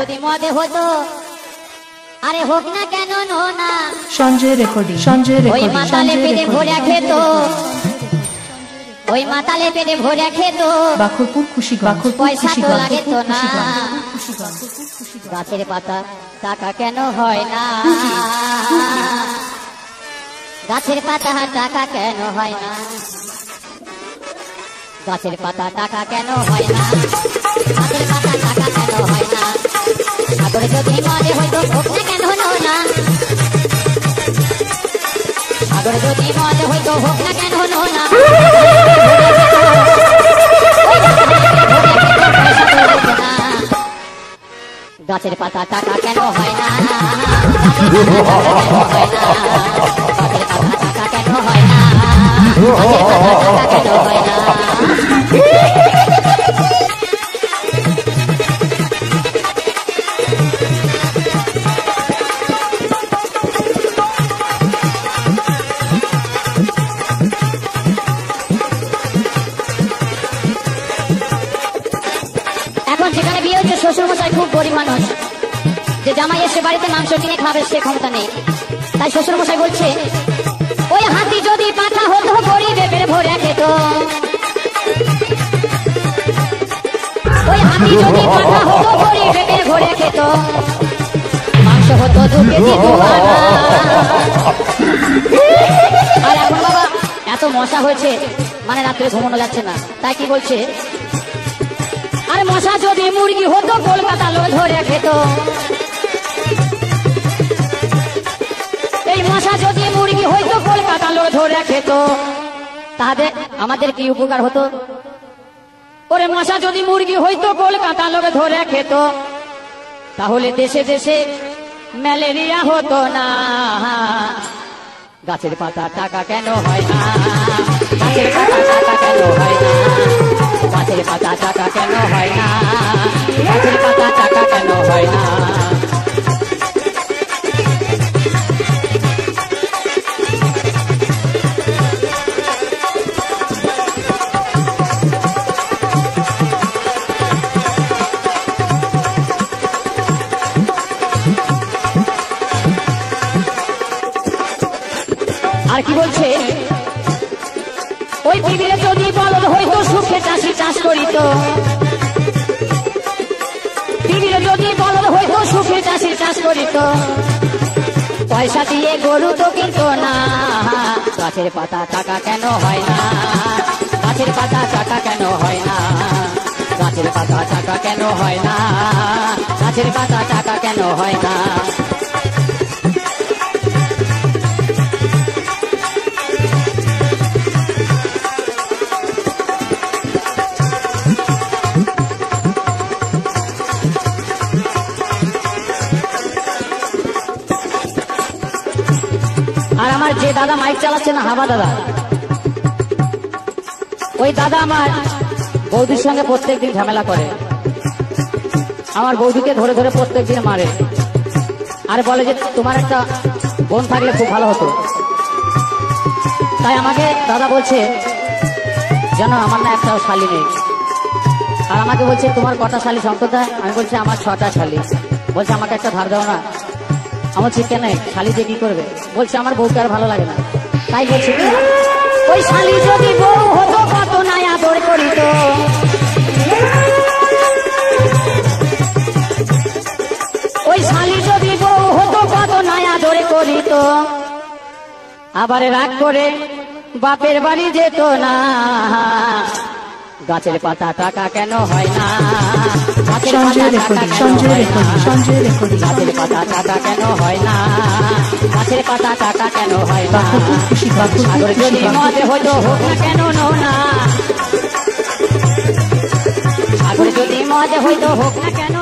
যদি মদে হতো আরে হোক না কেন না সঞ্জয় রেকর্ডিং ওই মাতালে পেটে ভরে খেত ওই মাতালে পেটে ভরে খেত বাখরপুর খুশিগঞ্জ পয়সা তো লাগে তো না গাছের পাতা টাকা কেন হয় না গাছের পাতা টাকা কেন হয় না গাছের পাতা টাকা কেন হয় না গাছের পাতা টাকা কেন হয় না সাগরে যদি মদে হইতো হোক না কেন হলো না সাগরে যদি মদে হইতো হোক না কেন হলো না গাছের পাতা টাকা কেন হয় না গাছের পাতা টাকা কেন হয় না গাছের পাতা টাকা কেন হয় না যেখানে বিয়ে হচ্ছে শ্বশুর মশাই খুব গরিব মানুষ যে জামাই এসে বাড়িতে মাংস কিনে খাবে সে ক্ষমতা নেই তাই শ্বশুর মশাই বলছে ওই হাতি যদি পাঠা হতো গরিবে পেট ভরে খেত ওই হাতি যদি পাঠা হতো গরিবে পেট ভরে খেত মাংস হতো 2 কেজি 2 আনা আর এখন বাবা এত মশা হয়েছে মানে রাত্রে ঘুমানো যাচ্ছে না তাই কি বলছে আরে মশা যদি মুরগি হতো কলকাতা লোক ধরে খেত এই মশা যদি মুরগি হইতো কলকাতা লোক ধরে খেত তাহলে আমাদের কি উপকার হতো ওরে মশা যদি মুরগি হইতো কলকাতা লোক ধরে খেত তাহলে দেশে দেশে ম্যালেরিয়া হতো না গাছের পাতা টাকা কেন হয় না গাছের পাতা টাকা কেন হয় না গাছের পাতা টাকা কেন হয় না গাছের পাতা টাকা কেন হয় না আর কি বলছে ওই পৃথিবীতে যদি বলদ হইতো সুখে চাষি চাষ করিত পৃথিবীতে যদি বলদ হইতো সুখে চাষি চাষ করিত পয়সা দিয়ে গরু তো কিনতো না গাছের পাতা টাকা কেন হয় না গাছের পাতা টাকা কেন হয় না গাছের পাতা টাকা কেন হয় না গাছের পাতা টাকা কেন হয় না আর আমার যে দাদা মাইক চালাচ্ছে না হাবা দাদা ওই দাদা আমার বৌদির সঙ্গে প্রত্যেকদিন ঝামেলা করে আমার বৌদিকে ধরে ধরে প্রত্যেকদিন মারে আর বলে যে তোমার একটা বোন থাকলে খুব ভালো হতো তাই আমাকে দাদা বলছে যেন আমার না একটা শালি নেই আর আমাকে বলছে তোমার কটা শালি সম্প্রদায় আমি বলছি আমার 6টা শালি বলছে আমাকে একটা ধার দাও না আমার ঠিক কেন শালি দিয়ে কি করবে বলছে আমার বউকে আর ভালো লাগে না তাই বলছে ওই শালি যদি বউ হতো কত নাই আদর করিত ওই শালি যদি বউ হতো কত নাই আদর করিত আবার রাগ করে বাপের বাড়ি যেত না গাছের পাতা টাকা কেন হয় না গাছের পাতা টাকা কেন হয় না গাছের পাতা টাকা কেন হয় না সাগরে যদি মদে হইতো হোক না কেন না সাগরে যদি মদে হইতো হোক না কেন